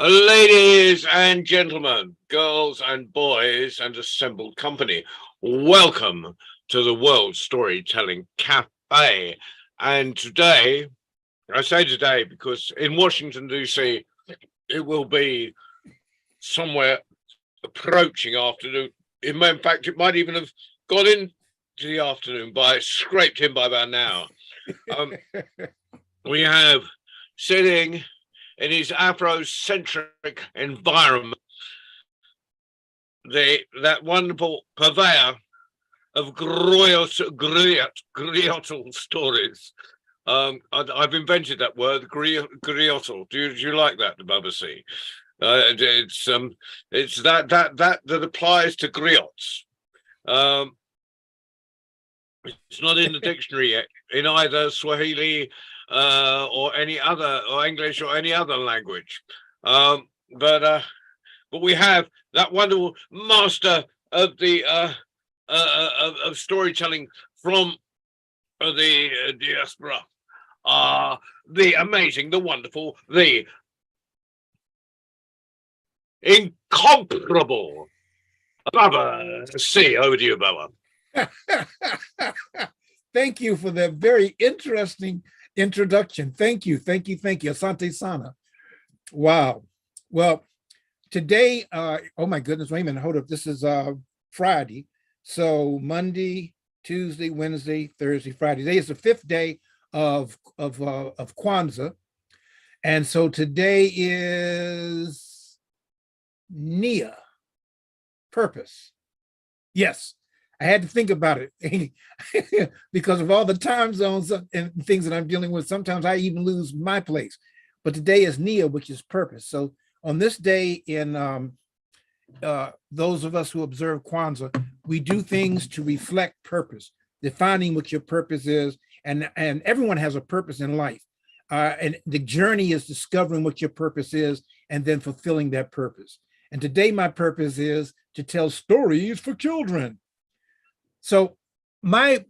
Ladies and gentlemen, girls and boys, and assembled company, welcome to the World Storytelling Cafe. And today, I say today because in Washington, D.C., it will be somewhere approaching afternoon. In fact, it might even have got into the afternoon scraped in by about now. Um, we have sitting in his Afrocentric environment that wonderful purveyor of griotal stories. I've invented that word, griotal. Do you like that, Bubba C? It's that applies to griots. Um, it's not in the dictionary yet in either Swahili or any other, or English or any other language. Um, but but we have that wonderful master of the of storytelling from the diaspora. The amazing, the wonderful, the incomparable Baba C. Over to you, Baba. Thank you for that very interesting introduction. Thank you, thank you, thank you. Asante Sana. Wow. Well, today, oh my goodness, wait a minute, hold up. This is Friday. So Monday, Tuesday, Wednesday, Thursday, Friday. Today is the fifth day of Kwanzaa. And so today is Nia, purpose. Yes, I had to think about it because of all the time zones and things that I'm dealing with. Sometimes I even lose my place. But today is Nia, which is purpose. So on this day in those of us who observe Kwanzaa, we do things to reflect purpose, defining what your purpose is. And everyone has a purpose in life. And the journey is discovering what your purpose is and then fulfilling that purpose. And today my purpose is to tell stories for children. So my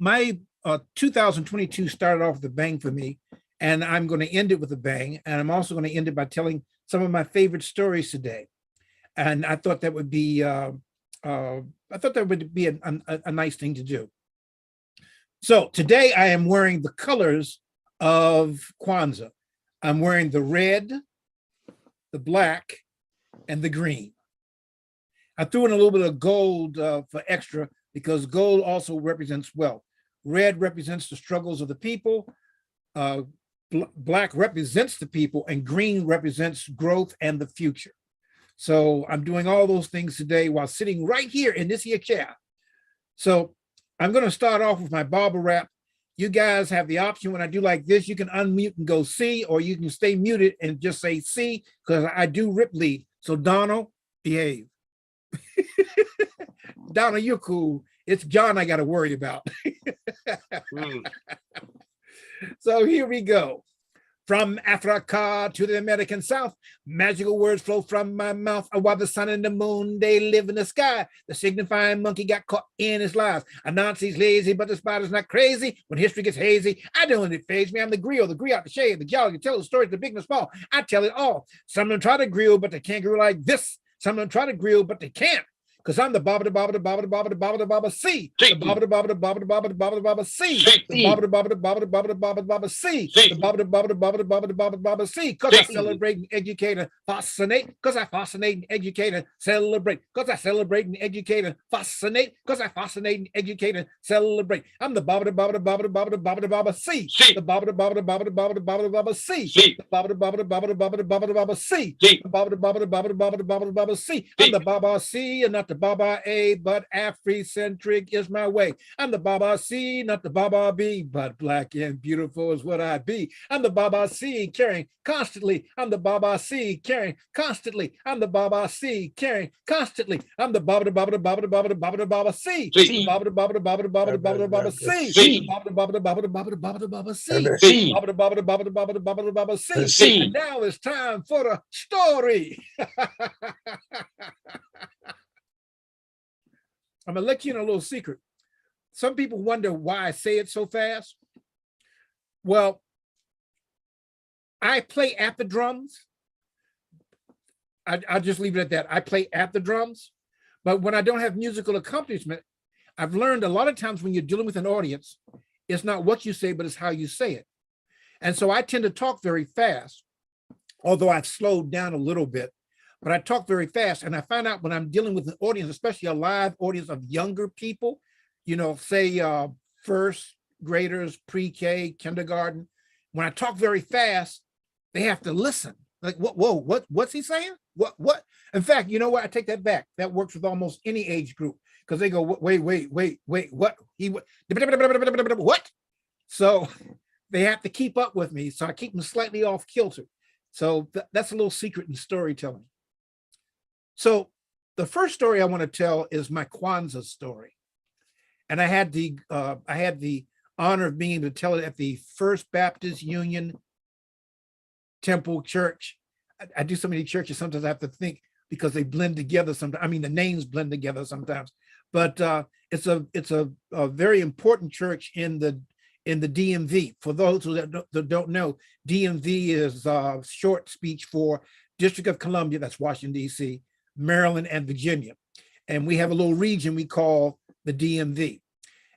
2022 started off with a bang for me, and I'm going to end it with a bang. And I'm also going to end it by telling some of my favorite stories today. And I thought that would be a nice thing to do. So today I am wearing the colors of Kwanzaa. I'm wearing the red, the black, and the green. I threw in a little bit of gold for extra because gold also represents wealth. Red represents the struggles of the people. Black represents the people, and green represents growth and the future. So I'm doing all those things today while sitting right here in this here chair. So I'm going to start off with my barber rap. You guys have the option when I do like this, you can unmute and go C, or you can stay muted and just say C, because I do rip lead. So Donald, behave. Donald, you're cool. It's John I got to worry about. So here we go. From Africa to the American South, magical words flow from my mouth. While the sun and the moon, they live in the sky. The signifying monkey got caught in his lies. A Nazi's lazy, but the spider's not crazy. When history gets hazy, I don't let it phase me. I'm the grill out the shade, the gal, you tell the stories, the big and the small. I tell it all. Some of them try to grill, but they can't grill like this. Some of them try to grill, but they can't. Because I'm the bobba bobba bobba bobba bobba bobba C. The bobba bobba bobba bobba bobba bobba C. The bobba bobba bobba bobba bobba bobba C. The bobba bobba bobba bobba bobba bobba C. Because I celebrate and educate and fascinate. Because I fascinate and educate and celebrate. Because I celebrate and educate and fascinate. Because I fascinate and educate and celebrate. I'm the bobba bobba bobba bobba bobba bobba C. The bobba bobba bobba bobba bobba bobba C. The bobba bobba bobba bobba bobba bobba C. The bobba bobba bobba bobba bobba bobba C. I'm the Baba C and not the Baba A, but Afrocentric is my way. I'm the Baba C, not the Baba B, but black and beautiful is what I be. I'm the Baba C, caring constantly. I'm the Baba C, caring constantly. I'm the Baba C, caring constantly. I'm the Baba Baba Baba Baba Baba Baba C. The Baba Baba Baba Baba Baba Baba C. The Baba Baba Baba Baba Baba Baba C. Baba Baba Baba Baba Baba Baba C. And now it's time for the story. I'm gonna let you in a little secret. Some people wonder why I say it so fast. Well, I play at the drums, I'll just leave it at that. I play at the drums, but when I don't have musical accompaniment, I've learned a lot of times when you're dealing with an audience, it's not what you say, but it's how you say it. And so I tend to talk very fast, although I've slowed down a little bit, but I talk very fast. And I find out when I'm dealing with an audience, especially a live audience of younger people, say first graders, pre-K, kindergarten, when I talk very fast, they have to listen. Like, what's he saying? What? In fact, you know what? I take that back. That works with almost any age group because they go, wait, what? What? So they have to keep up with me. So I keep them slightly off kilter. So that's a little secret in storytelling. So the first story I want to tell is my Kwanzaa story. And I had the honor of being able to tell it at the First Baptist Union Temple Church. I do so many churches, sometimes I have to think because they blend together sometimes. I mean, the names blend together sometimes, but it's a very important church in the DMV. For those who don't know, DMV is short speech for District of Columbia, that's Washington, D.C., Maryland, and Virginia. And we have a little region we call the DMV.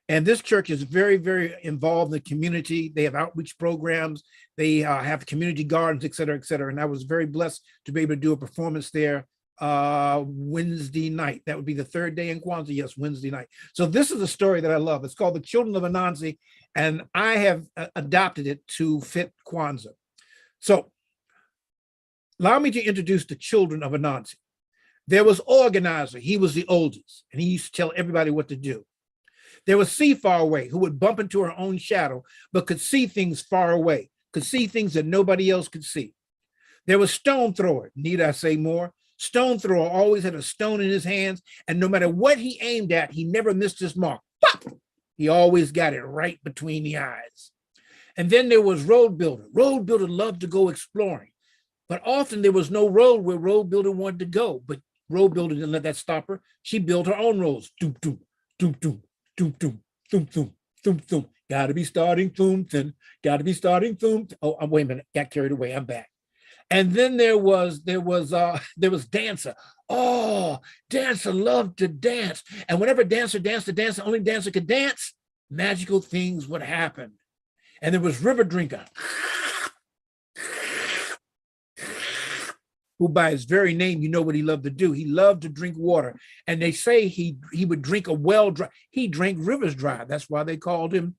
And this church is very, very involved in the community. They have outreach programs. They have community gardens, et cetera, et cetera. And I was very blessed to be able to do a performance there Wednesday night. That would be the third day in Kwanzaa. Yes, Wednesday night. So this is a story that I love. It's called The Children of Anansi, and I have adopted it to fit Kwanzaa. So allow me to introduce the children of Anansi. There was Organizer. He was the oldest, and he used to tell everybody what to do. There was See Far Away, who would bump into her own shadow, but could see things far away, could see things that nobody else could see. There was Stone Thrower. Need I say more? Stone Thrower always had a stone in his hands, and no matter what he aimed at, he never missed his mark. Pop! He always got it right between the eyes. And then there was Road Builder. Road Builder loved to go exploring, but often there was no road where Road Builder wanted to go, but Road Builder didn't let that stop her. She built her own roads. Doom, doom, doom, doom. Doom, doom, doom, doom, doom, doom. Gotta be starting doom, then. Gotta be starting doom. Oh, wait a minute. Got carried away. I'm back. And then there was Dancer. Oh, Dancer loved to dance. And whenever Dancer danced, the only Dancer could dance, magical things would happen. And there was River Drinker, who by his very name, you know what he loved to do. He loved to drink water. And they say he would drink a well dry. He drank rivers dry. That's why they called him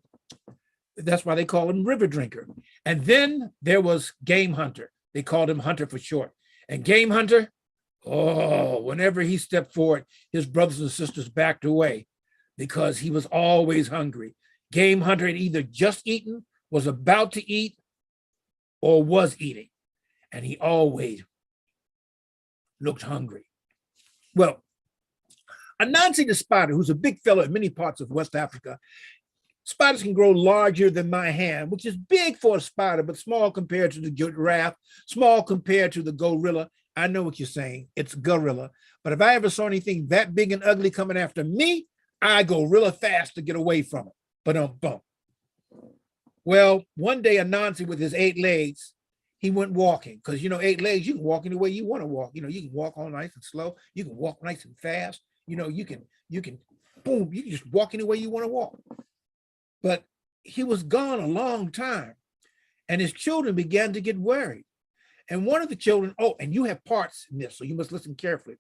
River Drinker. And then there was Game Hunter. They called him Hunter for short. And Game Hunter, oh, whenever he stepped forward, his brothers and sisters backed away because he was always hungry. Game Hunter had either just eaten, was about to eat, or was eating. And he always looked hungry. Well, Anansi the spider, who's a big fellow in many parts of West Africa, spiders can grow larger than my hand, which is big for a spider, but small compared to the giraffe, small compared to the gorilla. I know what you're saying. It's gorilla. But if I ever saw anything that big and ugly coming after me, I go real fast to get away from it. But well, one day Anansi with his 8 legs, he went walking, because 8 legs, you can walk any way you want to walk. You can walk all nice and slow. You can walk nice and fast. You can boom, you can just walk any way you want to walk. But he was gone a long time, and his children began to get worried. And one of the children, oh, and you have parts in this, so you must listen carefully.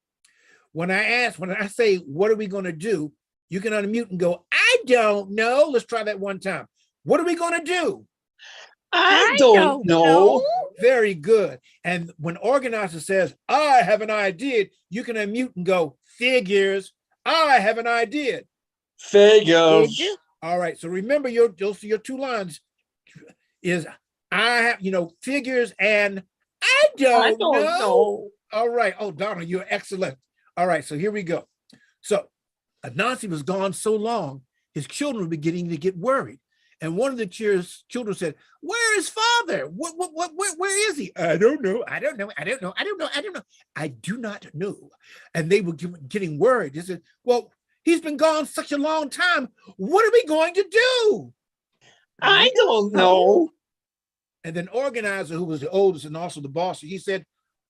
When I say, what are we going to do? You can unmute and go, I don't know. Let's try that one time. What are we going to do? I don't know. Very good. And when Organizer says, I have an idea, you can unmute and go, figures. I have an idea. Figures. All right. So remember your 2 lines is I have, figures and I don't know. All right. Oh, Donna, you're excellent. All right. So here we go. So Anansi was gone so long, his children were beginning to get worried. And one of the children said, where is father? Where is he? I don't know. I do not know. And they were getting worried. They said, well, he's been gone such a long time. What are we going to do? I don't know. And then Organizer, who was the oldest and also the boss, he said,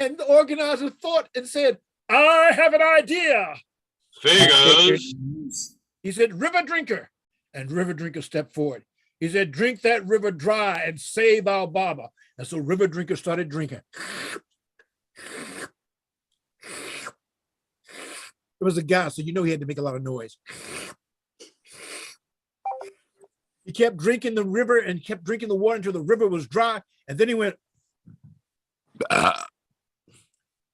And the organizer thought and said, I have an idea. Figures. He said, River Drinker. And River Drinker stepped forward. He said, drink that river dry and save our Baba. And so River Drinker started drinking. It was a guy, so you know he had to make a lot of noise. He kept drinking the river and kept drinking the water until the river was dry. And then he went,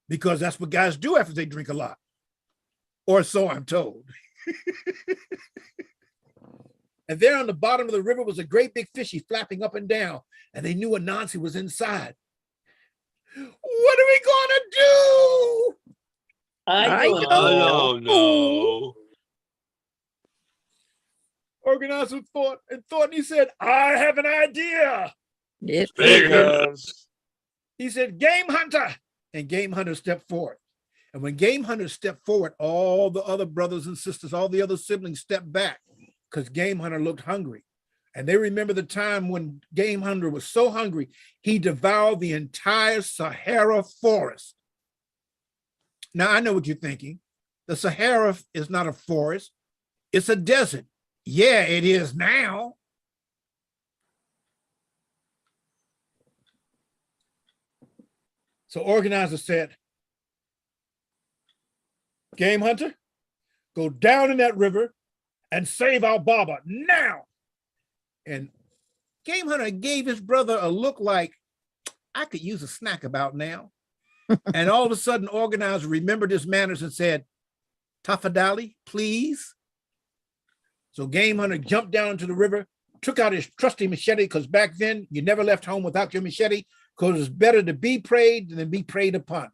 because that's what guys do after they drink a lot. Or so I'm told. And there on the bottom of the river was a great big fishy flapping up and down. And they knew Anansi was inside. What are we gonna do? I don't I know. don't know. Organizer thought, and he said, I have an idea. It Figures. He said, Game Hunter. And Game Hunter stepped forward. And when Game Hunter stepped forward, all the other brothers and sisters, all the other siblings stepped back because Game Hunter looked hungry. And they remember the time when Game Hunter was so hungry, he devoured the entire Sahara forest. Now, I know what you're thinking. The Sahara is not a forest. It's a desert. Yeah, it is now. So organizer said, Game Hunter, go down in that river and save our Baba now. And Game Hunter gave his brother a look like, I could use a snack about now. And all of a sudden, organizer remembered his manners and said, Tafadali, please. So Game Hunter jumped down into the river, took out his trusty machete, because back then you never left home without your machete, because it's better to be preyed than be preyed upon.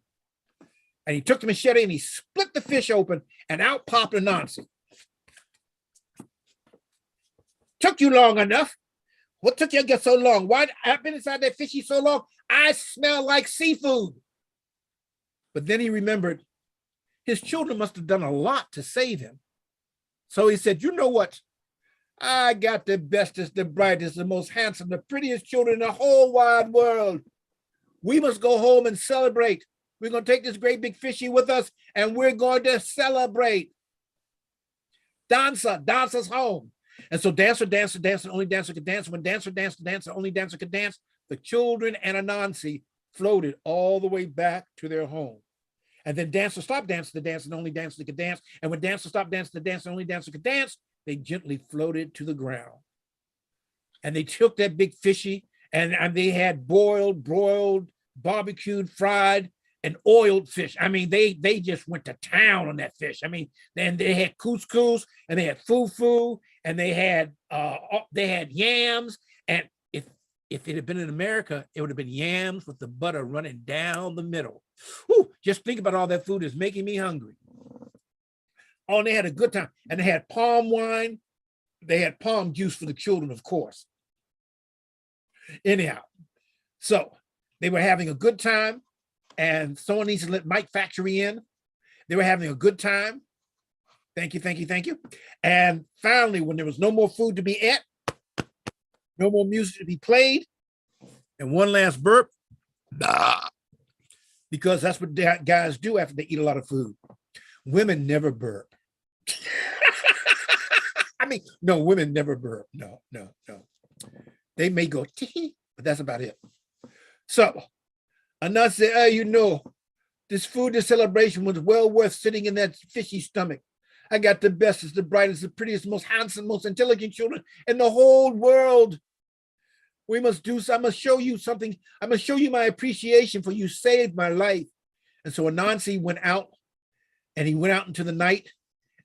And he took the machete and he split the fish open, and out popped Anansi. Took you long enough. What took you get so long? Why I've been inside that fishy so long? I smell like seafood. But then he remembered his children must have done a lot to save him. So he said, you know what? I got the bestest, the brightest, the most handsome, the prettiest children in the whole wide world. We must go home and celebrate. We're going to take this great big fishy with us, and we're going to celebrate. Dancer, Dancer's home. And so Dancer, Dancer, Dancer, only Dancer could dance. When Dancer, Dancer, Dancer, only Dancer could dance, the children and Anansi floated all the way back to their home. And then Dancer stopped dancing, the Dancer and only Dancer could dance. And when Dancer stopped dancing, the Dancer and only Dancer could dance, they gently floated to the ground. And they took that big fishy, and they had boiled, broiled, barbecued, fried, and oiled fish. I mean, they just went to town on that fish. I mean, then they had couscous, and they had fufu, and they had yams. And if it had been in America, it would have been yams with the butter running down the middle. Whew, just think about all that food is making me hungry. Oh, and they had a good time. And they had palm wine. They had palm juice for the children, of course. Anyhow, so they were having a good time. And someone needs to let Mike Factory in. They were having a good time. Thank you, thank you, thank you. And finally, when there was no more food to be ate, no more music to be played, and one last burp, because that's what guys do after they eat a lot of food. Women never burp. I mean, no, women never burp. No. They may go tee, but that's about it. So, Anansi said, hey, you know, this food, this celebration was well worth sitting in that fishy stomach. I got the bestest, the brightest, the prettiest, most handsome, most intelligent children in the whole world. We must do so. I must show you something. I must show you my appreciation for you saved my life. And so Anansi went out, and he went out into the night,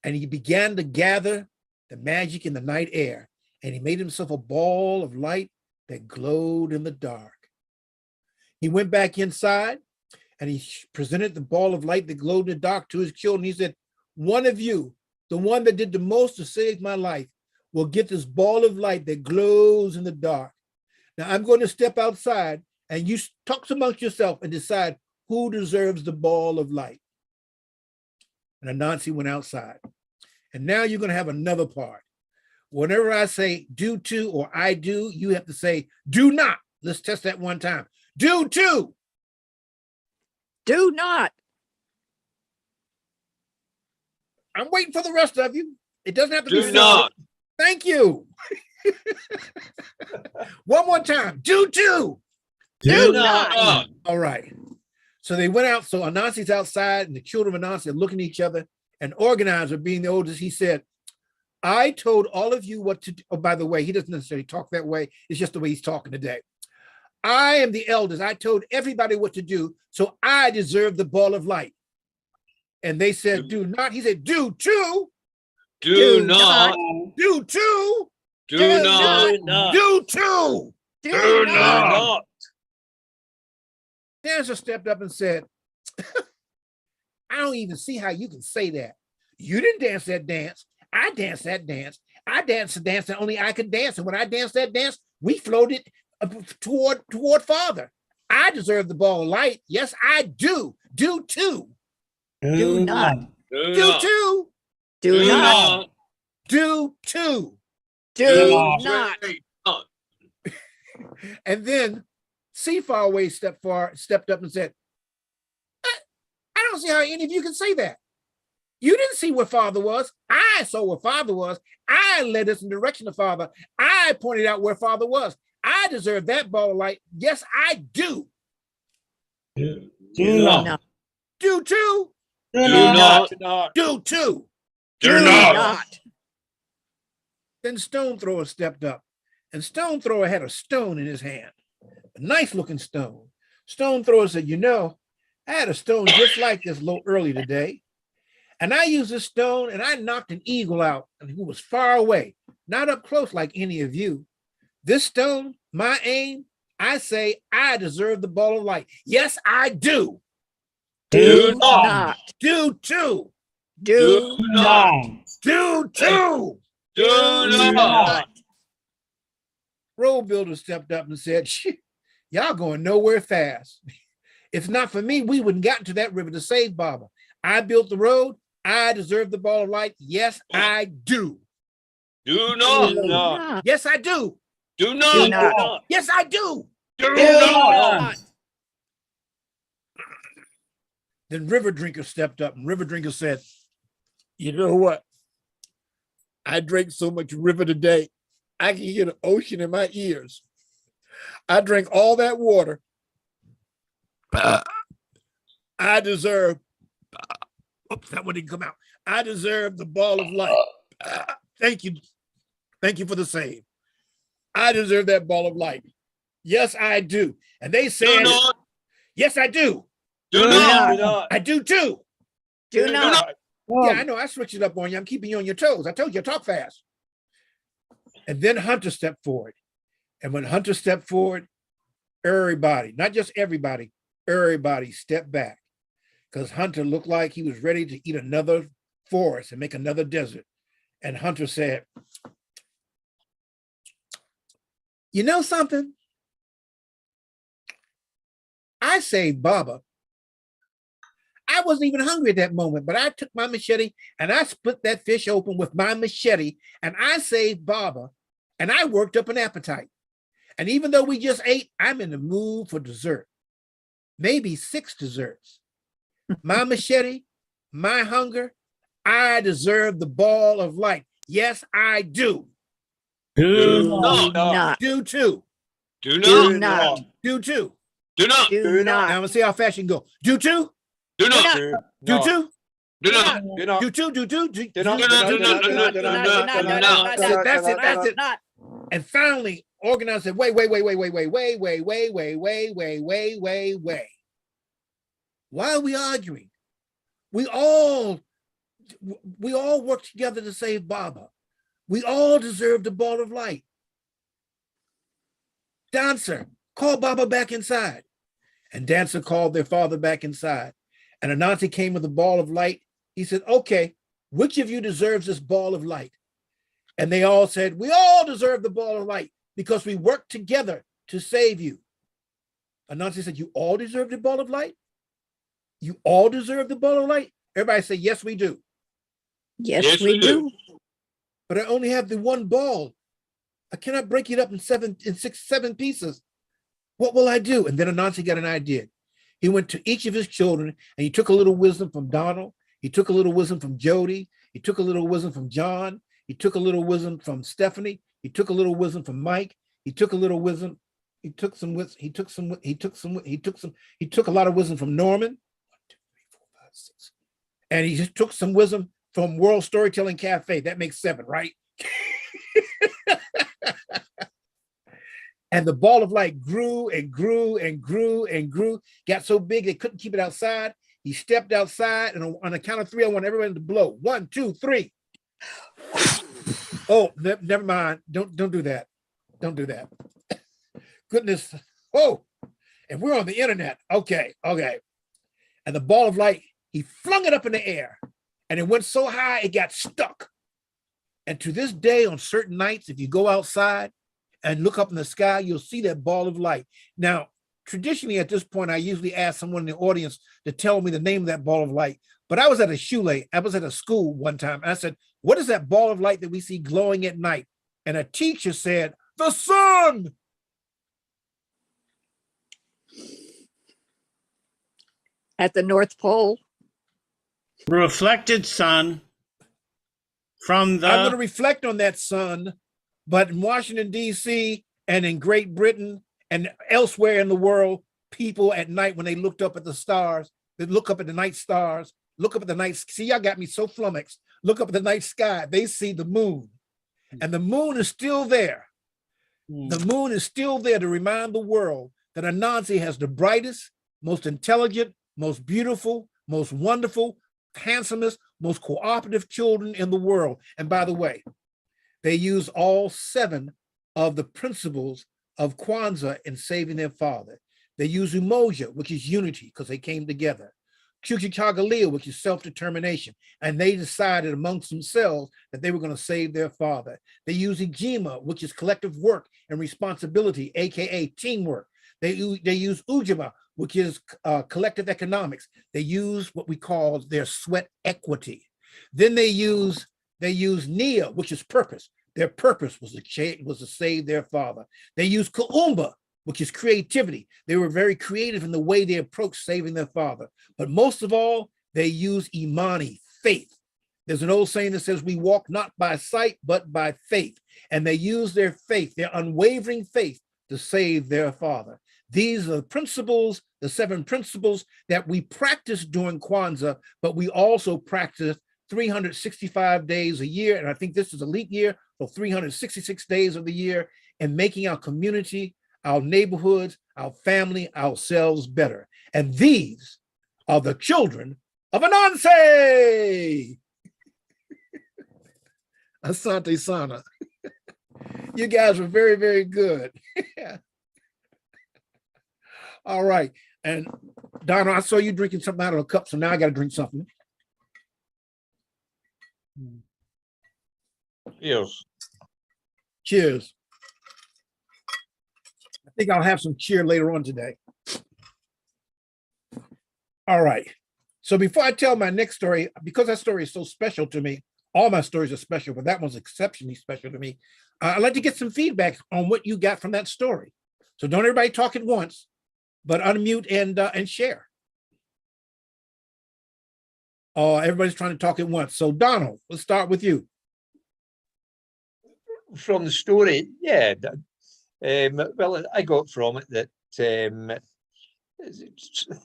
and he began to gather the magic in the night air. And he made himself a ball of light that glowed in the dark. He went back inside, and he presented the ball of light that glowed in the dark to his children. He said, one of you, the one that did the most to save my life, will get this ball of light that glows in the dark. Now I'm going to step outside, and you talk amongst yourself and decide who deserves the ball of light. And Anansi went outside. And now you're going to have another part. Whenever I say do to or I do, you have to say do not. Let's test that one time. Do to. Do not. I'm waiting for the rest of you. It doesn't have to be Do not. Thank you. One more time. Do two. Do not. not. All right. So they went out. So Anansi's outside, and the children of Anansi are looking at each other. And organizer, being the oldest, he said, I told all of you what to do. Oh, by the way, he doesn't necessarily talk that way. It's just the way he's talking today. I am the eldest. I told everybody what to do, so I deserve the ball of light. And they said, do not. He said, do two. Do not. Do two. Do Do not. Do not. Do two. Do Do Do not. not. Dancer stepped up and said, I don't even see how you can say that. You didn't dance that dance. I danced that dance. I danced the dance that only I could dance. And when I danced that dance, we floated toward Father. I deserve the ball of light. Yes, I do. Do two. Do not. Do Do not. two. Do Do not. not. Do two. Do not. not. And then C Faraway stepped up and said, I don't see how any of you can say that. You didn't see where Father was. I saw where Father was. I led us in the direction of Father. I pointed out where Father was. I deserve that ball of light. Yes, I do. Do Do not. not. Do two. Do not. Do not. Do two. Do not. Then Stone Thrower stepped up, and Stone Thrower had a stone in his hand, a nice looking stone. Stone Thrower said, you know, I had a stone just like this a little early today. And I used this stone and I knocked an eagle out who was far away, not up close like any of you. This stone, my aim, I say I deserve the ball of light. Yes, I do. Do Do not. not. Do two. Do Do not. Do two. Do not. not. Road Builder stepped up and said, y'all going nowhere fast. If not for me, we wouldn't gotten to that river to save Baba. I built the road. I deserve the ball of light. Yes, I do. Do not. Do not. Yes, I do. Do Do not. not. Yes, I do. Do Do not. not. Then River Drinker stepped up, and River Drinker said, you know what? I drank so much river today, I can hear the ocean in my ears. I drank all that water. I deserve, oops, that one didn't come out. I deserve the ball of light. Thank you. Thank you for the save. I deserve that ball of light. Yes, I do. And they Do said, not. yes, I do. Do Do not. not. I do too. Do not. Yeah, I know. I switched it up on you. I'm keeping you on your toes. I told you, I talk fast. And then Hunter stepped forward. And when Hunter stepped forward, everybody, not just everybody stepped back, because Hunter looked like he was ready to eat another forest and make another desert. And Hunter said, you know something? I saved Baba. I wasn't even hungry at that moment, but I took my machete and I split that fish open with my machete and I saved Baba and I worked up an appetite. And even though we just ate, I'm in the mood for dessert. Maybe 6 desserts. My machete, my hunger, I deserve the ball of light. Yes, I do. Do Do not. not. Do too. Do Do not. not. Do too. Do not. Do Do Now not. I'm gonna see how fast you can go. Do two. Do not. Do two. Do not. Do not. Do two. Do two. Do Do not. Do not. Do not. Do not. Do not. That's it. And finally, organizer said, wait. Why are we arguing? We all work together to save Baba. We all deserve the ball of light. Dancer, call Baba back inside. And Dancer called their father back inside. And Anansi came with the ball of light. He said, okay, which of you deserves this ball of light? And they all said, we all deserve the ball of light because we worked together to save you. Anansi said, you all deserve the ball of light? You all deserve the ball of light? Everybody say, yes, we do. Yes, we do. But I only have the one ball. I cannot break it up in 7 pieces. What will I do? And then Anansi got an idea. He went to each of his children and he took a little wisdom from Donald. He took a little wisdom from Jody. He took a little wisdom from John. He took a little wisdom from Stephanie. He took a little wisdom from Mike. He took a little wisdom. He took some wisdom. He took a lot of wisdom from Norman. 1, 2, 3, 4, 5, 6. And he just took some wisdom from World Storytelling Cafe. That makes 7, right? And the ball of light grew and grew and grew and grew, got so big they couldn't keep it outside. He stepped outside, and on the count of 3, I want everyone to blow. 1, 2, 3. Oh, never mind. Don't do that. Don't do that. Goodness. Oh, and we're on the internet. Okay. And the ball of light, he flung it up in the air, and it went so high it got stuck. And to this day, on certain nights, if you go outside and look up in the sky, you'll see that ball of light. Now, traditionally at this point, I usually ask someone in the audience to tell me the name of that ball of light. But I was at a school one time, and I said, what is that ball of light that we see glowing at night? And a teacher said, the sun. At the North Pole. Reflected sun from the. I'm going to reflect on that sun, but in Washington, D.C. and in Great Britain and elsewhere in the world, people at night, when they looked up at the stars, they look up at the night stars, look up at the night. See, y'all got me so flummoxed. Look up at the night sky. They see the moon, and the moon is still there. The moon is still there to remind the world that Anansi has the brightest, most intelligent, most beautiful, most wonderful, handsomest, most cooperative children in the world. And by the way, they use all 7 of the principles of Kwanzaa in saving their father. They use Umoja, which is unity, because they came together. Kuchikagalea, which is self-determination. And they decided amongst themselves that they were going to save their father. They use Ijima, which is collective work and responsibility, AKA teamwork. They use Ujima, which is collective economics. They use what we call their sweat equity. Then they use Nia, which is purpose. Their purpose was to save their father. They use Kuumba, which is creativity. They were very creative in the way they approached saving their father. But most of all, they use Imani, faith. There's an old saying that says, we walk not by sight, but by faith. And they use their faith, their unwavering faith, to save their father. These are the principles, the 7 principles that we practice during Kwanzaa, but we also practice 365 days a year. And I think this is a leap year, so 366 days of the year, and making our community, our neighborhoods, our family, ourselves better. And these are the children of Anansi. Asante Sana. You guys were very, very good. All right. And Donna, I saw you drinking something out of a cup, so now I got to drink something. Cheers. Cheers. I think I'll have some cheer later on today. All right. So before I tell my next story, because that story is so special to me, all my stories are special, but that one's exceptionally special to me. I'd like to get some feedback on what you got from that story. So don't everybody talk at once, but unmute and share. Oh, everybody's trying to talk at once. So Donald, let's start with you. From the story, yeah. Well, I got from it that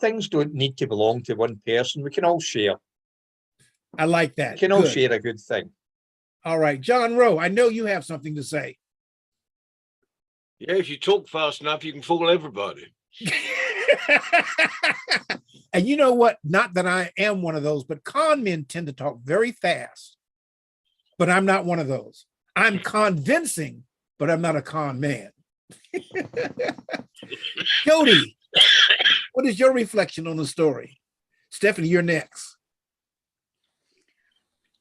things don't need to belong to one person. We can all share. I like that. We can all Good. share a good thing. All right, John Rowe, I know you have something to say. Yeah, if you talk fast enough, you can fool everybody. And you know what? Not that I am one of those, but con men tend to talk very fast. But I'm not one of those. I'm convincing, but I'm not a con man. Jody, what is your reflection on the story? Stephanie, you're next.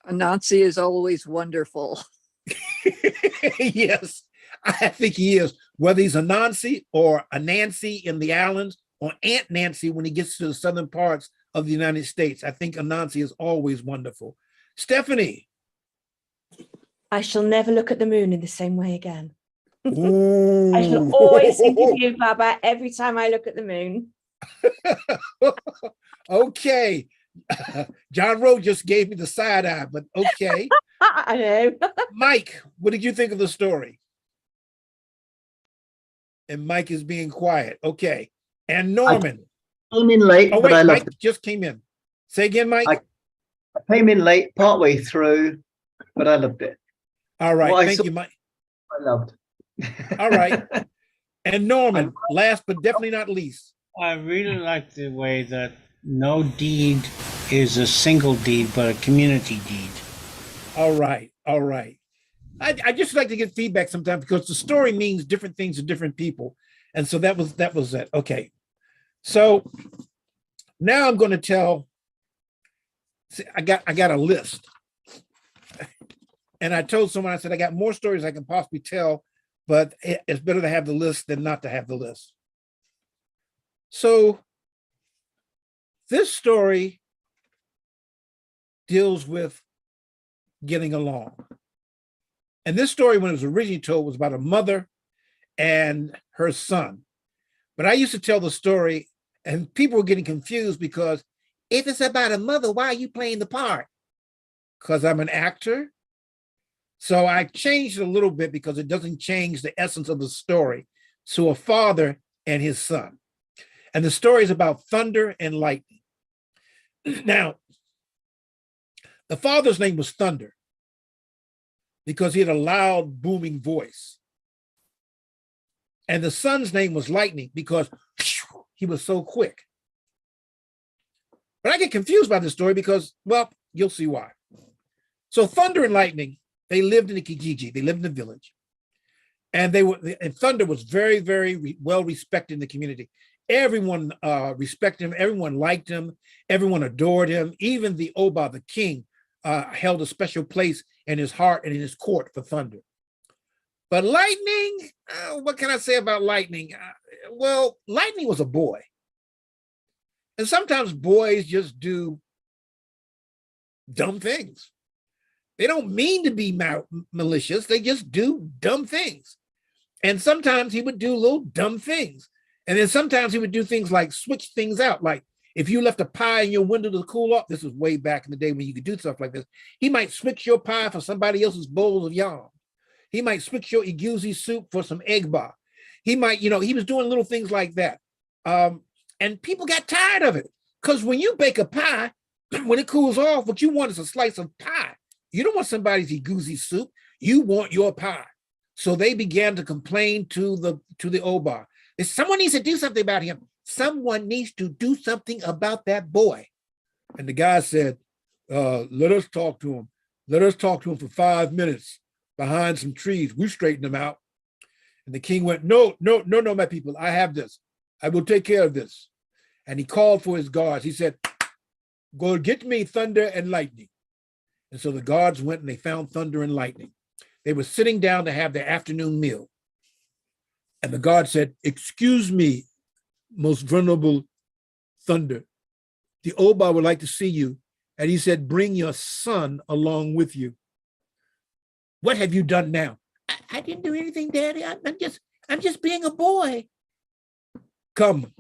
Anansi is always wonderful. Yes, I think he is. Whether he's Anansi or Anansi in the islands or Aunt Nancy when he gets to the southern parts of the United States, I think Anansi is always wonderful. Stephanie. I shall never look at the moon in the same way again. Ooh. I shall always think of you, Baba, every time I look at the moon. Okay. John Rowe just gave me the side eye, but okay. I know. Mike, what did you think of the story? And Mike is being quiet. Okay. And Norman. Came in late, Oh, but I wait, loved Mike just came in. Say again, Mike. I came in late, partway through, but I loved it. All right. What I Thank saw- you, Mike. I loved. All right. And Norman, last but definitely not least. I really like the way that no deed is a single deed, but a community deed. All right. All right. I just like to get feedback sometimes because the story means different things to different people. And so that was it. Okay. So now I'm going to tell. See, I got a list. And I told someone, I said, I got more stories I can possibly tell, but it's better to have the list than not to have the list. So this story deals with getting along. And this story, when it was originally told, was about a mother and her son. But I used to tell the story, and people were getting confused because if it's about a mother, why are you playing the part? Because I'm an actor. So I changed it a little bit because it doesn't change the essence of the story. So a father and his son. And the story is about thunder and lightning. Now, the father's name was Thunder because he had a loud, booming voice. And the son's name was Lightning because he was so quick. But I get confused by this story because, well, you'll see why. So Thunder and Lightning, they lived in the Kijiji. They lived in the village. And Thunder was very, very well respected in the community. Everyone respected him. Everyone liked him. Everyone adored him. Even the Oba, the king, held a special place in his heart and in his court for Thunder. But Lightning, what can I say about Lightning? Well, Lightning was a boy. And sometimes boys just do dumb things. They don't mean to be malicious. They just do dumb things. And sometimes he would do little dumb things. And then sometimes he would do things like switch things out. Like if you left a pie in your window to cool off, this was way back in the day when you could do stuff like this. He might switch your pie for somebody else's bowl of yam. He might switch your iguzi soup for some egg bar. He might, he was doing little things like that. And people got tired of it because when you bake a pie, when it cools off, what you want is a slice of pie. You don't want somebody's iguzi soup. You want your pie. So they began to complain to the Oba. Someone needs to do something about him. Someone needs to do something about that boy. And the guy said, let us talk to him. Let us talk to him for 5 minutes behind some trees. We straighten him out. And the king went, no, my people, I have this. I will take care of this. And he called for his guards. He said, go get me Thunder and Lightning. And so the guards went and they found Thunder and Lightning. They were sitting down to have their afternoon meal. And the guard said, excuse me, most venerable Thunder. The Oba would like to see you. And he said, bring your son along with you. What have you done now? I didn't do anything, Daddy. I'm just being a boy. Come,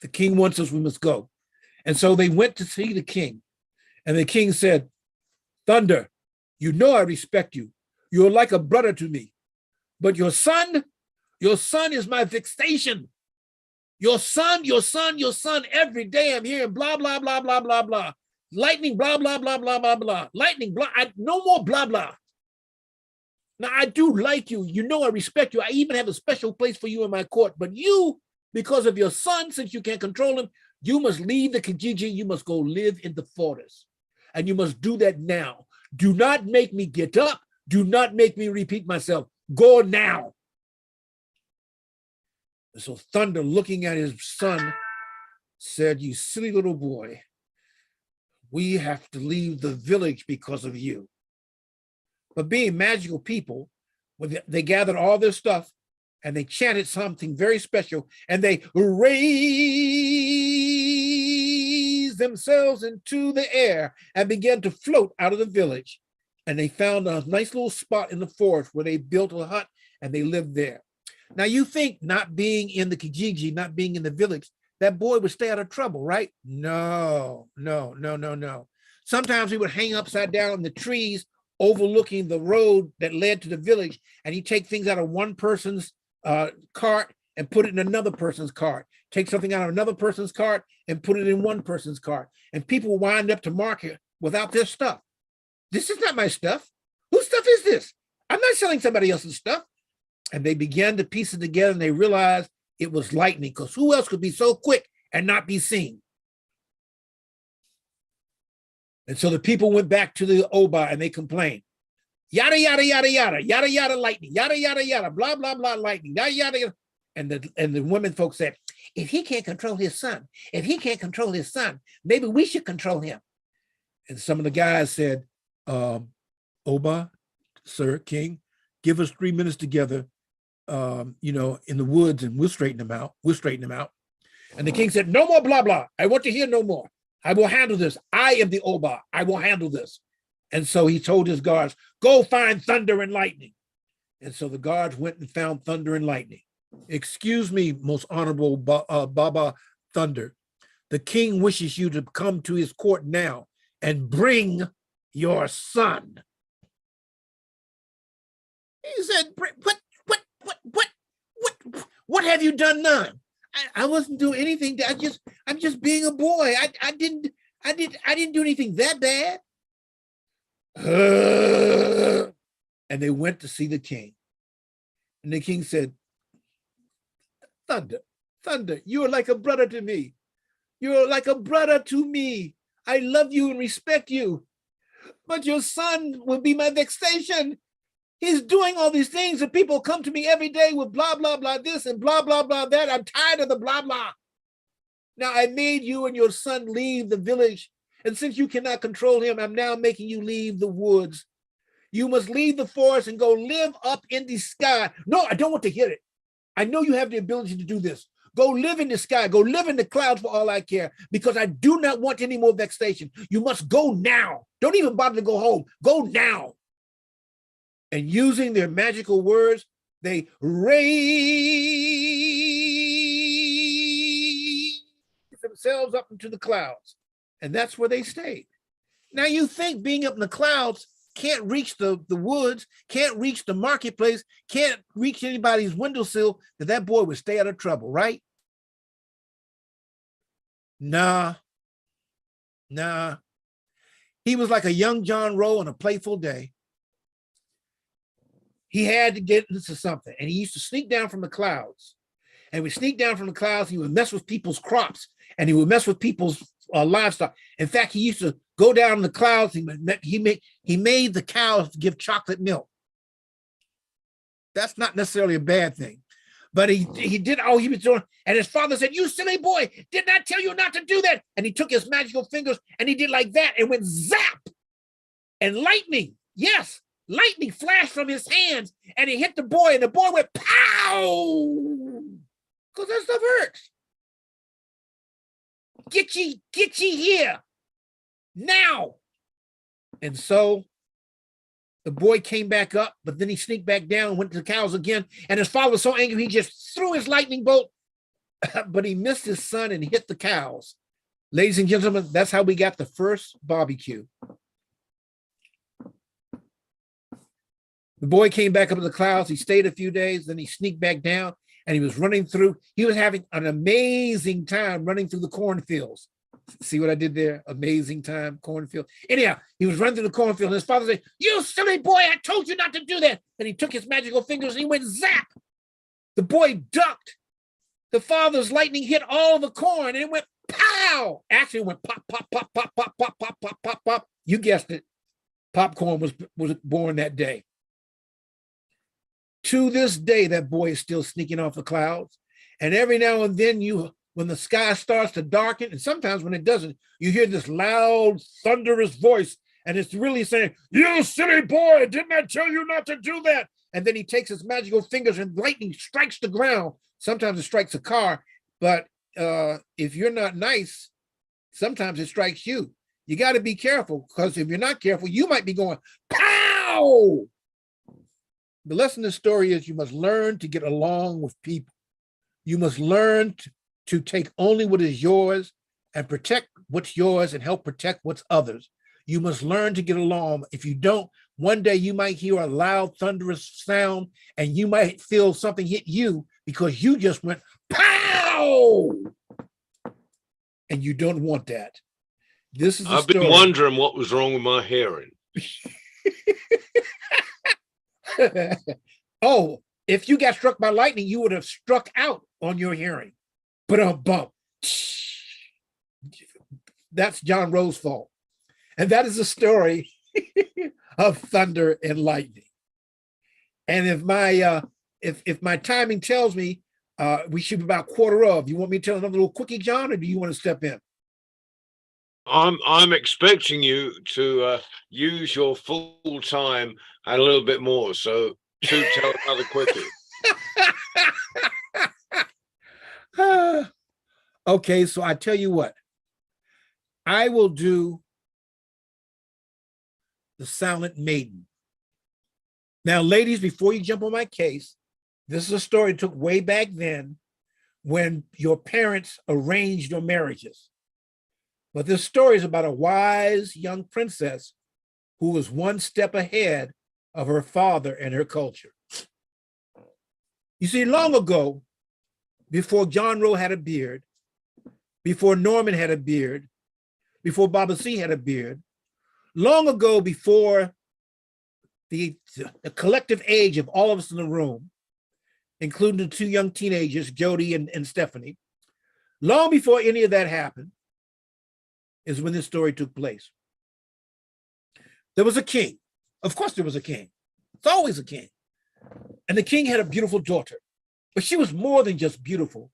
the king wants us, we must go. And so they went to see the king. And the king said, Thunder, you know I respect you. You're like a brother to me. But your son is my vexation. Your son, every day I'm hearing blah, blah, blah, blah, blah, blah. Lightning, blah, blah, blah, blah, blah, blah. Lightning, blah, no more blah, blah. Now, I do like you. You know I respect you. I even have a special place for you in my court. But you, because of your son, since you can't control him, you must leave the Kijiji. You must go live in the forest. And you must do that now. Do not make me get up. Do not make me repeat myself. Go now. And so Thunder, looking at his son, said, you silly little boy, we have to leave the village because of you. But being magical people, they gathered all their stuff and they chanted something very special and they raised themselves into the air and began to float out of the village. And they found a nice little spot in the forest where they built a hut and they lived there. Now you think not being in the Kijiji, not being in the village, that boy would stay out of trouble, right? No. Sometimes he would hang upside down in the trees overlooking the road that led to the village, and he'd take things out of one person's cart and put it in another person's cart. Take something out of another person's cart and put it in one person's cart. And people wind up to market without their stuff. This is not my stuff. Whose stuff is this? I'm not selling somebody else's stuff. And they began to piece it together, and they realized it was lightning, because who else could be so quick and not be seen? And so the people went back to the Oba and they complained. Yada, yada, yada, yada, yada, yada, lightning, yada, yada, yada, blah, blah, blah, lightning, yada, yada, yada. And the women folks said, if he can't control his son, maybe we should control him. And some of the guys said, Oba, sir, king, give us 3 minutes together, in the woods, and we'll straighten them out. And the king said, no more blah, blah. I want to hear no more. I will handle this. I am the Oba. I will handle this. And so he told his guards, go find thunder and lightning. And so the guards went and found thunder and lightning. Excuse me, most honorable Baba Thunder. The king wishes you to come to his court now and bring your son. He said, what have you done now? I wasn't doing anything. I'm just being a boy. I didn't do anything that bad. And they went to see the king. And the king said, Thunder, you are like a brother to me. You're like a brother to me. I love you and respect you. But your son will be my vexation. He's doing all these things, and people come to me every day with blah, blah, blah, this and blah, blah, blah, that. I'm tired of the blah, blah. Now I made you and your son leave the village. And since you cannot control him, I'm now making you leave the woods. You must leave the forest and go live up in the sky. No, I don't want to hear it. I know you have the ability to do this. Go live in the sky. Go live in the clouds for all I care, because I do not want any more vexation. You must go now. Don't even bother to go home. Go now. And using their magical words, they raised themselves up into the clouds. And that's where they stayed. Now you think being up in the clouds can't reach the woods, can't reach the marketplace, can't reach anybody's windowsill, that boy would stay out of trouble, right? Nah. He was like a young John Rowe on a playful day. He had to get into something, and he used to sneak down from the clouds. And we sneak down from the clouds, he would mess with people's crops, and he would mess with people's livestock. In fact, he used to go down in the clouds. He made the cows give chocolate milk. That's not necessarily a bad thing, but he did all he was doing. And his father said, "You silly boy, did not tell you not to do that." And he took his magical fingers and he did like that, and went zap, and lightning, yes, lightning flashed from his hands, and he hit the boy, and the boy went pow, because that stuff hurts. Get ye here now. And so the boy came back up, but then he sneaked back down and went to the cows again. And his father was so angry, he just threw his lightning bolt, but he missed his son and hit the cows. Ladies and gentlemen, that's how we got the first barbecue. The boy came back up to the clouds. He stayed a few days, then he sneaked back down, and he was running through. He was having an amazing time running through the cornfields. See what I did there? Amazing time, cornfield. Anyhow, he was running through the cornfield, and his father said, "You silly boy, I told you not to do that." And he took his magical fingers and he went zap. The boy ducked. The father's lightning hit all the corn, and it went pow. Actually, it went pop, pop, pop, pop, pop, pop, pop, pop, pop, pop. You guessed it. Popcorn was born that day. To this day, that boy is still sneaking off the clouds. And every now and then, when the sky starts to darken, and sometimes when it doesn't, you hear this loud, thunderous voice, and it's really saying, "You silly boy, didn't I tell you not to do that?" And then he takes his magical fingers and lightning strikes the ground. Sometimes it strikes a car, but if you're not nice, sometimes it strikes you. You got to be careful, because if you're not careful, you might be going, pow! The lesson of the story is you must learn to get along with people. You must learn to take only what is yours and protect what's yours and help protect what's others. You must learn to get along. If you don't, one day you might hear a loud, thunderous sound and you might feel something hit you because you just went pow. And you don't want that. This is the I've been story. wondering what was wrong with my hearing. Oh, if you got struck by lightning, you would have struck out on your hearing. But a bump. That's John Rowe's fault. And that is the story of thunder and lightning. And if my timing tells me we should be about quarter of, you want me to tell another little quickie, John, or do you want to step in? I'm expecting you to use your full time and a little bit more. So to tell another quickie. Okay, so I tell you what, I will do the Silent Maiden. Now, ladies, before you jump on my case, this is a story that took way back then when your parents arranged your marriages. But this story is about a wise young princess who was one step ahead of her father and her culture. You see, long ago, before John Rowe had a beard, before Norman had a beard, before Baba C had a beard, long ago before the collective age of all of us in the room, including the two young teenagers, Jody and Stephanie, long before any of that happened, is when this story took place. There was a king. Of course there was a king. It's always a king. And the king had a beautiful daughter, but she was more than just beautiful.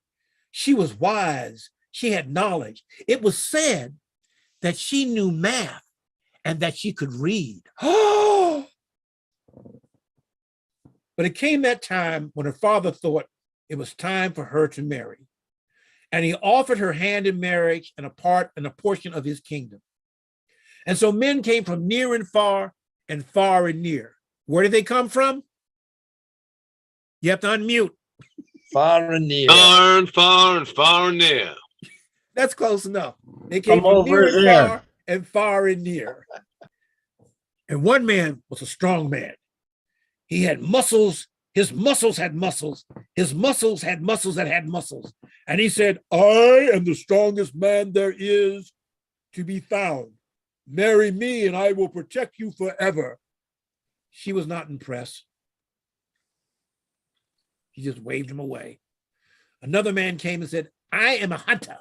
She was wise. She had knowledge. It was said that she knew math and that she could read. Oh! But it came that time when her father thought it was time for her to marry. And he offered her hand in marriage and a portion of his kingdom. And so men came from near and far and near. Where did they come from? You have to unmute. Far and near. Far and far and far and near. That's close enough. They came Come from near over and here. far and near. And one man was a strong man. He had muscles. His muscles had muscles. His muscles had muscles that had muscles. And he said, I am the strongest man there is to be found. Marry me and I will protect you forever. She was not impressed. He just waved him away. Another man came and said, I am a hunter.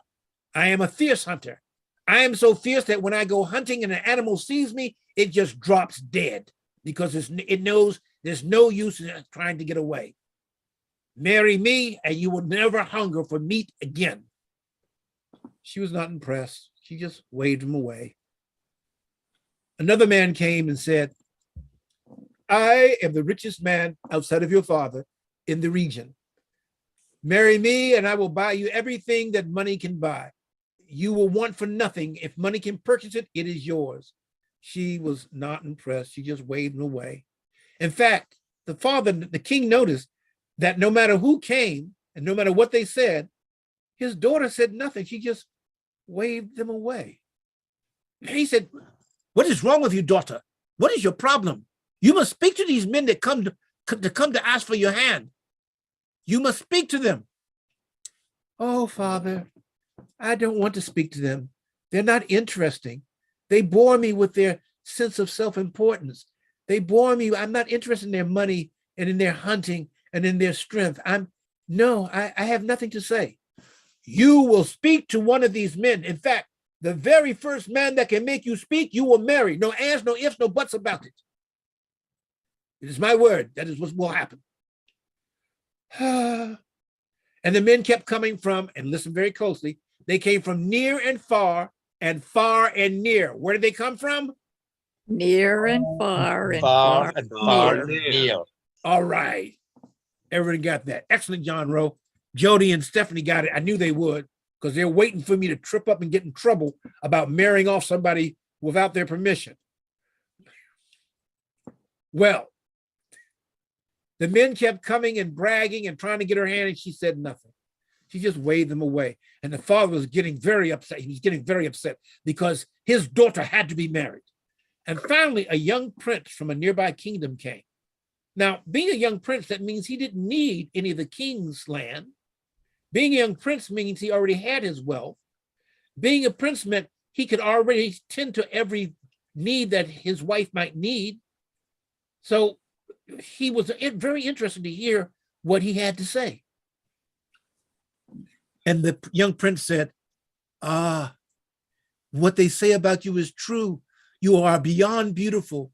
I am a fierce hunter. I am so fierce that when I go hunting and an animal sees me, it just drops dead because it knows there's no use in trying to get away. Marry me and you will never hunger for meat again. She was not impressed. She just waved him away. Another man came and said, I am the richest man outside of your father in the region. Marry me and I will buy you everything that money can buy. You will want for nothing. If money can purchase it, it is yours. She was not impressed. She just waved him away. In fact, the king noticed that no matter who came and no matter what they said, his daughter said nothing. She just waved them away. And he said, what is wrong with you, daughter? What is your problem? You must speak to these men that come to ask for your hand. You must speak to them. Oh, Father, I don't want to speak to them. They're not interesting. They bore me with their sense of self-importance. They bore me. I'm not interested in their money and in their hunting and in their strength. I have nothing to say. You will speak to one of these men. In fact, the very first man that can make you speak, you will marry. No ands, no ifs, no buts about it. It is my word. That is what will happen. And the men kept coming from, and listen very closely, they came from near and far near. Where did they come from? Near and far and Far far. and far near. and near. All right. Everybody got that. Excellent, John Rowe. Jody and Stephanie got it. I knew they would because they're waiting for me to trip up and get in trouble about marrying off somebody without their permission. Well, the men kept coming and bragging and trying to get her hand, and she said nothing. She just waved them away. And the father was getting very upset. He was getting very upset because his daughter had to be married. And finally, a young prince from a nearby kingdom came. Now, being a young prince, that means he didn't need any of the king's land. Being a young prince means he already had his wealth. Being a prince meant he could already tend to every need that his wife might need. So he was very interested to hear what he had to say. And the young prince said, "Ah, what they say about you is true. You are beyond beautiful,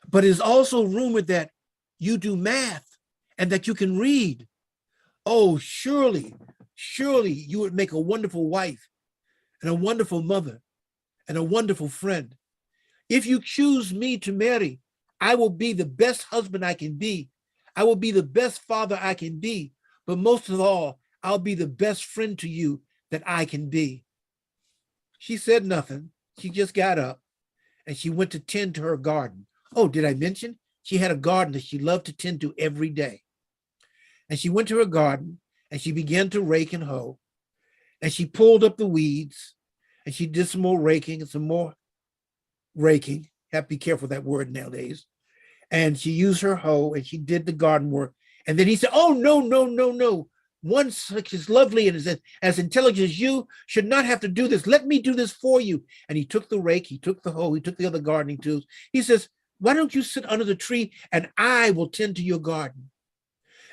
but it's also rumored that you do math and that you can read. Oh, surely you would make a wonderful wife and a wonderful mother and a wonderful friend. If you choose me to marry, I will be the best husband I can be. I will be the best father I can be. But most of all, I'll be the best friend to you that I can be." She said nothing. She just got up and she went to tend to her garden. Oh, did I mention? She had a garden that she loved to tend to every day. And she went to her garden and she began to rake and hoe. And she pulled up the weeds and she did some more raking and some more raking. Have to be careful with that word nowadays. And she used her hoe and she did the garden work. And then he said, "Oh, no. One such as lovely and as intelligent as you should not have to do this. Let me do this for you." And he took the rake, he took the hoe, he took the other gardening tools. He says, "Why don't you sit under the tree and I will tend to your garden?"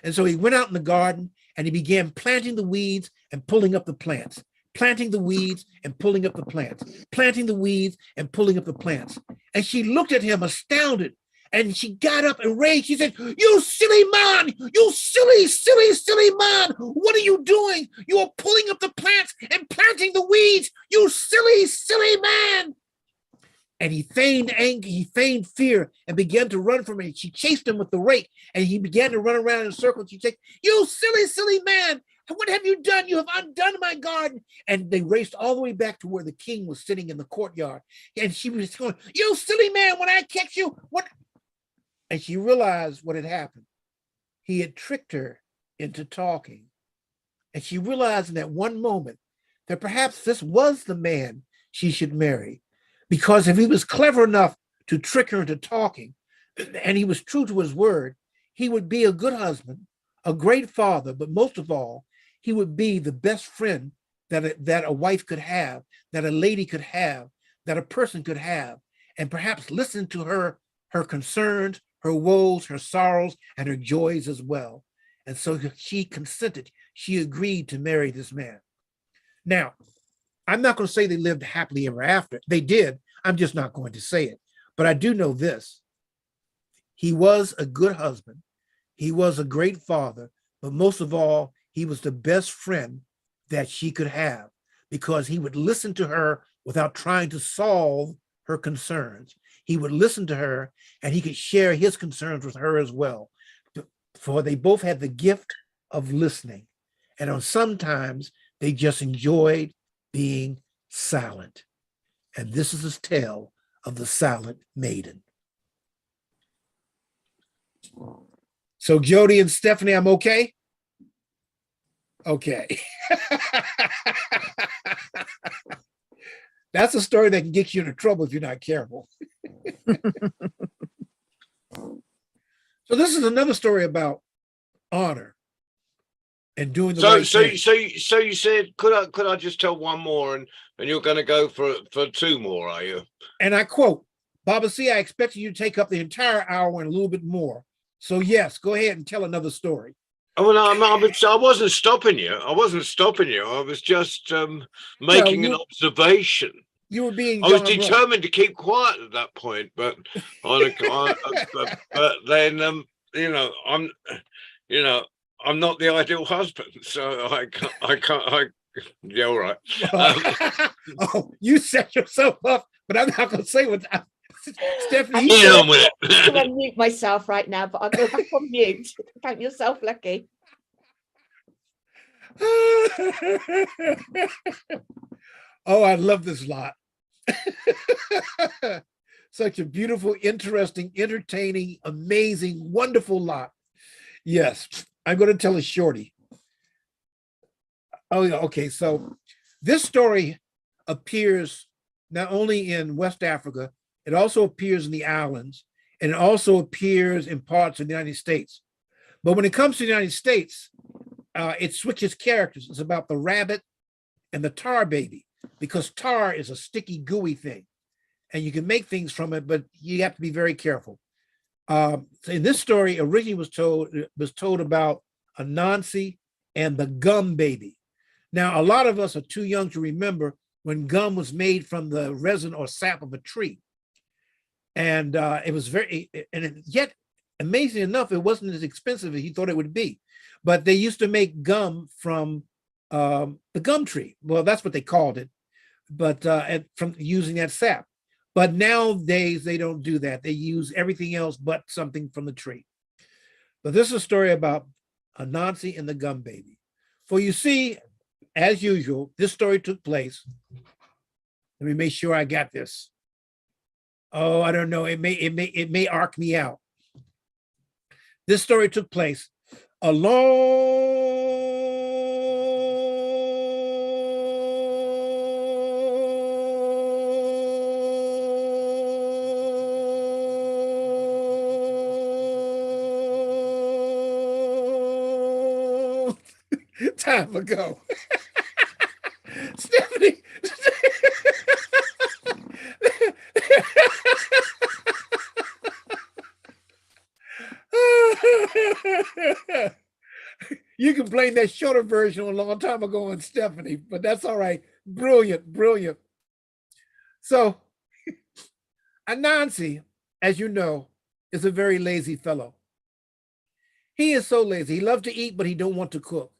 And so he went out in the garden and he began planting the weeds and pulling up the plants, planting the weeds and pulling up the plants, planting the weeds and pulling up the plants. And she looked at him astounded. And she got up and raged. She said, "You silly man, you silly man. What are you doing? You are pulling up the plants and planting the weeds. You silly man." And he feigned anger, he feigned fear and began to run from her. She chased him with the rake and he began to run around in circles. She said, "You silly man. What have you done? You have undone my garden." And they raced all the way back to where the king was sitting in the courtyard. And she was going, "You silly man, when I catch you, what?" And she realized what had happened. He had tricked her into talking. And she realized in that one moment that perhaps this was the man she should marry. Because if he was clever enough to trick her into talking, and he was true to his word, he would be a good husband, a great father, but most of all, he would be the best friend that a wife could have, that a lady could have, that a person could have, and perhaps listen to her concerns, her woes, her sorrows, and her joys as well. And so she consented. She agreed to marry this man. Now, I'm not going to say they lived happily ever after. They did. I'm just not going to say it. But I do know this. He was a good husband. He was a great father. But most of all, he was the best friend that she could have because he would listen to her without trying to solve her concerns. He would listen to her and he could share his concerns with her as well. For they both had the gift of listening. And sometimes they just enjoyed being silent. And this is the tale of the silent maiden. So Jody and Stephanie, I'm okay? Okay. That's a story that can get you into trouble if you're not careful. So this is another story about honor and doing the right thing. So you said, could I just tell one more and you're going to go for two more, are you? And I quote, "Baba C, I expected you to take up the entire hour and a little bit more. So yes, go ahead and tell another story." Oh, well, I wasn't stopping you. I was just making an observation. You were being. I was determined to keep quiet at that point, but but then I'm not the ideal husband, so I can't. Yeah, all right. Oh, you set yourself up, but I'm not going to say what. Stephanie, I'm with it. I'm going to unmute myself right now, but I'll go back on mute. Count yourself lucky. Oh, I love this lot. Such a beautiful, interesting, entertaining, amazing, wonderful lot. Yes, I'm going to tell a shorty. Oh, yeah. Okay. So this story appears not only in West Africa, it also appears in the islands, and it also appears in parts of the United States. But when it comes to the United States, it switches characters. It's about the rabbit and the tar baby, because tar is a sticky, gooey thing, and you can make things from it, but you have to be very careful. So in this story, originally was told about Anansi and the gum baby. Now, a lot of us are too young to remember when gum was made from the resin or sap of a tree. And it was yet amazing enough, it wasn't as expensive as he thought it would be. But they used to make gum from the gum tree. Well, that's what they called it, but from using that sap. But nowadays, they don't do that. They use everything else but something from the tree. But this is a story about Anansi and the gum baby. For you see, as usual, this story took place. Let me make sure I got this. Oh, I don't know. It may arc me out. This story took place a long time ago. Stephanie. You can blame that shorter version a long time ago on Stephanie, but that's all right. Brilliant, brilliant. So Anansi, as you know, is a very lazy fellow. He is so lazy. He loves to eat, but he don't want to cook.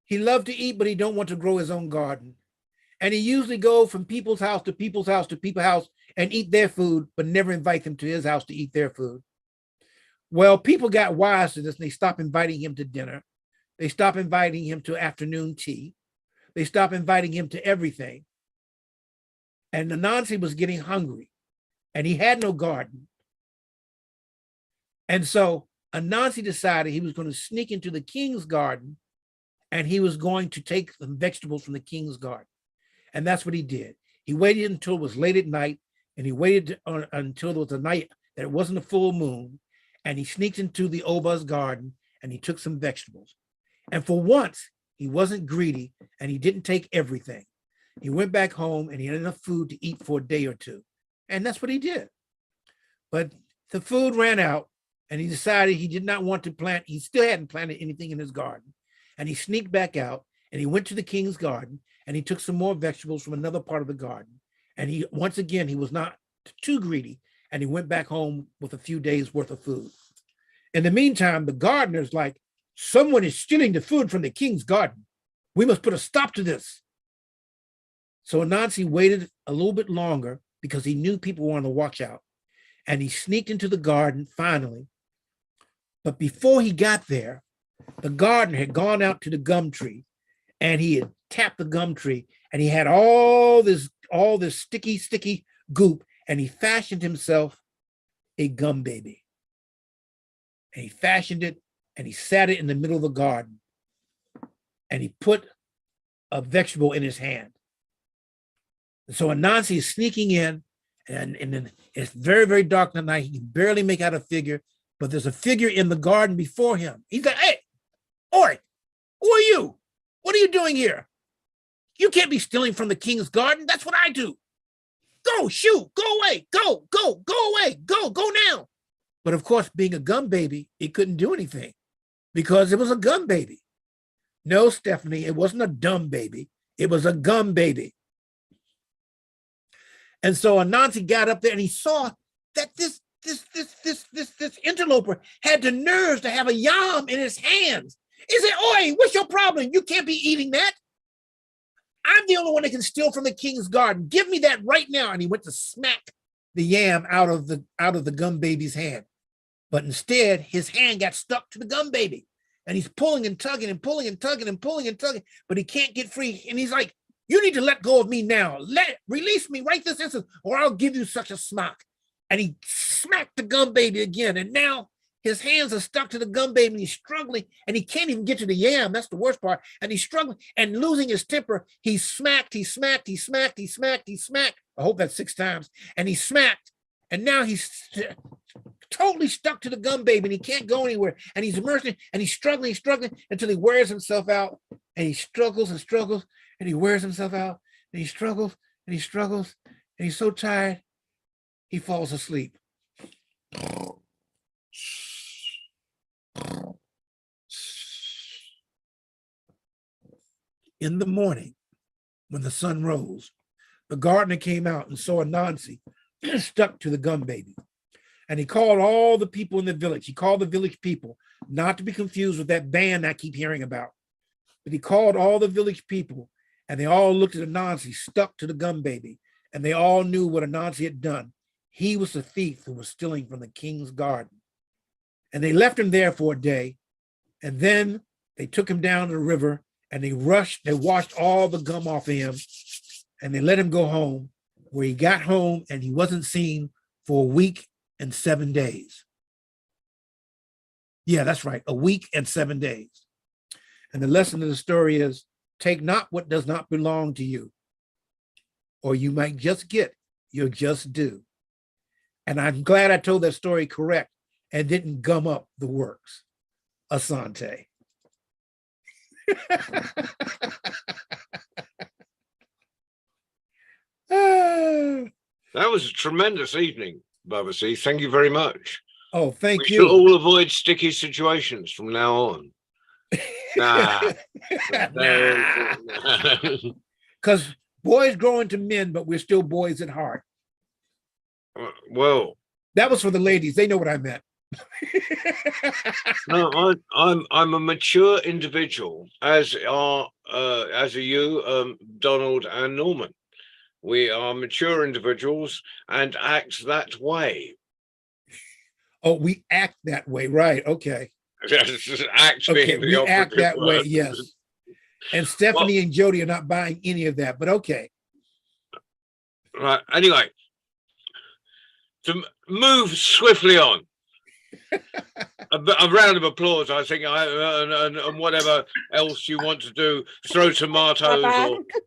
He loves to eat, but he don't want to grow his own garden. And he usually go from people's house to people's house to people's house and eat their food, but never invite them to his house to eat their food. Well, people got wise to this and they stopped inviting him to dinner. They stopped inviting him to afternoon tea. They stopped inviting him to everything. And Anansi was getting hungry and he had no garden. And so Anansi decided he was going to sneak into the king's garden and he was going to take some vegetables from the king's garden. And that's what he did. He waited until it was late at night and he waited until there was a night that it wasn't a full moon. And he sneaked into the Oba's garden and he took some vegetables. And for once, he wasn't greedy and he didn't take everything. He went back home and he had enough food to eat for a day or two. And that's what he did. But the food ran out and he decided he did not want to plant. He still hadn't planted anything in his garden. And he sneaked back out and he went to the king's garden and he took some more vegetables from another part of the garden. And he, once again, he was not too greedy and he went back home with a few days worth of food. In the meantime, the gardener's like, someone is stealing the food from the king's garden. We must put a stop to this. So Anansi waited a little bit longer because he knew people were on the watch out. And he sneaked into the garden finally. But before he got there, the gardener had gone out to the gum tree and he had tapped the gum tree and he had all this sticky goop and he fashioned himself a gum baby. And he fashioned it and he sat it in the middle of the garden and he put a vegetable in his hand. And so Anansi is sneaking in and then it's very, very dark in the night. He can barely make out a figure, but there's a figure in the garden before him. He's like, hey, oi, who are you? What are you doing here? You can't be stealing from the king's garden. That's what I do. Go, shoot, go away, go away, go now. But of course, being a gum baby, it couldn't do anything because it was a gum baby. No, Stephanie, it wasn't a dumb baby. It was a gum baby. And so Anansi got up there and he saw that this interloper had the nerves to have a yam in his hands. He said, oi, what's your problem? You can't be eating that. I'm the only one that can steal from the king's garden. Give me that right now. And he went to smack the yam out of the gum baby's hand. But instead, his hand got stuck to the gum baby. And he's pulling and tugging and pulling and tugging and pulling and tugging, but he can't get free. And he's like, you need to let go of me now. Release me right this instant, or I'll give you such a smack. And he smacked the gum baby again. And now his hands are stuck to the gum baby and he's struggling and he can't even get to the yam. That's the worst part. And he's struggling and losing his temper. He smacked. I hope that's 6 times. And he smacked. And now he's totally stuck to the gum baby and he can't go anywhere. And he's immersed and he's struggling until he wears himself out. And he struggles and he wears himself out. And he struggles and he's so tired, he falls asleep. In the morning, when the sun rose, the gardener came out and saw Anansi stuck to the gum baby. And he called all the people in the village. He called the village people, not to be confused with that band I keep hearing about. But he called all the village people, and they all looked at Anansi stuck to the gum baby, and they all knew what Anansi had done. He was the thief who was stealing from the king's garden. And they left him there for a day, and then they took him down to the river, and they washed all the gum off of him, and they let him go home, where he got home and he wasn't seen for a week and 7 days. Yeah, that's right, a week and 7 days. And the lesson of the story is, take not what does not belong to you, or you might just get your just due. And I'm glad I told that story correct and didn't gum up the works. Asante. That was a tremendous evening, Babasi. Thank you very much. Oh, thank We you. shall all avoid sticky situations from now on. Nah. Because boys grow into men, but we're still boys at heart. Well, That was for the ladies. They know what I meant. no, I'm a mature individual, as are you, Donald and Norman. We are mature individuals and act that way. Oh, we act that way, right? Okay. Act Okay, being the we act operative that way, word. yes. And Stephanie and Jody are not buying any of that, but okay. Right. Anyway, to move swiftly on. A round of applause, I think, and whatever else you want to do, throw tomatoes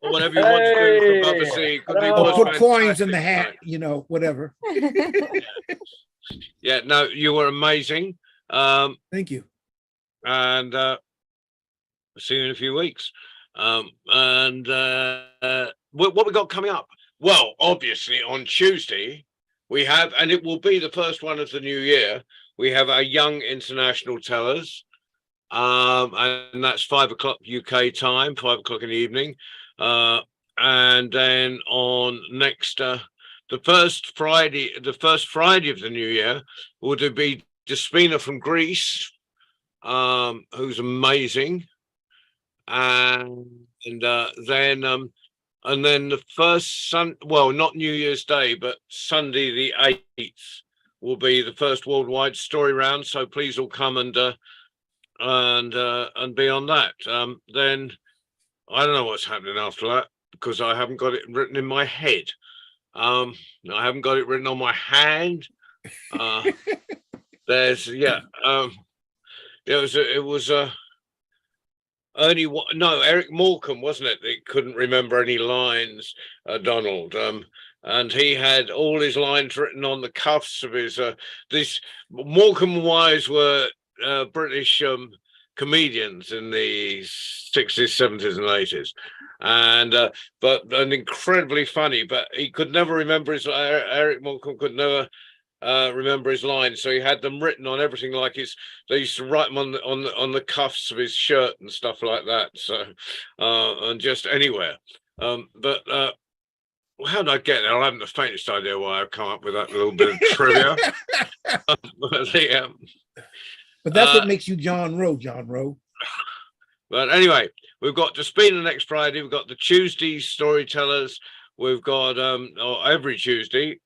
or whatever you want to do for Babasi. Or put coins in the hat, you know, whatever. Yeah, no, you were amazing. Thank you. And see you in a few weeks. And what we got coming up? Well, obviously on Tuesday we have, and it will be the first one of the new year, we have our Young International Tellers, and that's 5 o'clock UK time, 5 o'clock in the evening. And then on next, the first Friday of the new year will be Despina from Greece, who's amazing, and then the first not New Year's Day, but Sunday the 8th will be the first worldwide story round. So please all come and be on that. Then I don't know what's happening after that because I haven't got it written in my head. I haven't got it written on my hand. There's Eric Morecambe, wasn't it? That couldn't remember any lines, Donald. And he had all his lines written on the cuffs of his. These Morecambe and Wise were British comedians in the 60s, 70s, and 80s, and incredibly funny. But he could never remember his. Eric Morecambe could never remember his lines, so he had them written on everything. Like they used to write them on the cuffs of his shirt and stuff like that. So and just anywhere. How did I get there? I haven't the faintest idea why I've come up with that little bit of trivia. But that's what makes you John Rowe. But anyway, we've got Despina next Friday. We've got the Tuesday storytellers. We've got every Tuesday,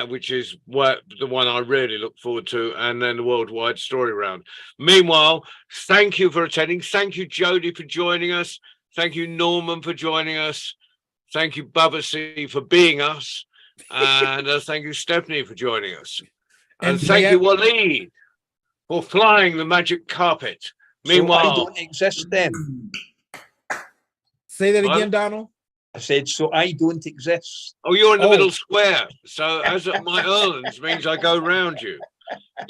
which is the one I really look forward to, and then the worldwide story round. Meanwhile, thank you for attending. Thank you, Jody, for joining us. Thank you, Norman, for joining us. Thank you, Babasi, for being us. And thank you, Stephanie, for joining us. And And thank may you, I- Waleed, for flying the magic carpet. So I Meanwhile, don't exist then. Say that What? again, Donald. I said, so I don't exist. oh, you're in the Oh. middle square. So as my Erlands means I go round you.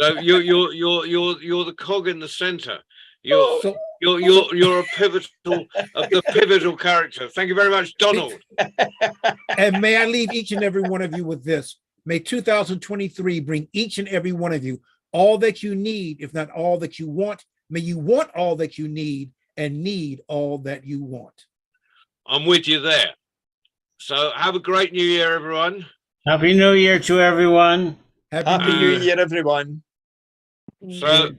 So you're the cog in the center. You're So you're a pivotal character. Thank you very much, Donald. and may I leave each and every one of you with this. May 2023 bring each and every one of you all that you need, if not all that you want. May you want all that you need and need all that you want. I'm with you there. So have a great new year, everyone. Happy New Year to everyone. Happy New Year, everyone. So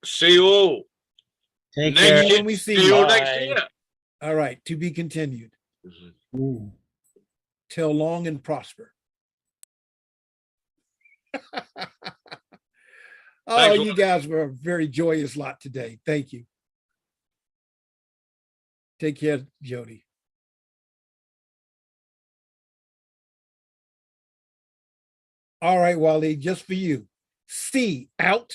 see you all Take next care. year. When we see See you all you. next Bye. year. All right, to be continued. Ooh. Till long and prosper. Oh, Thanks, you guys were a very joyous lot today. Thank you. Take care, Jody. All right, Wally, just for you. C out.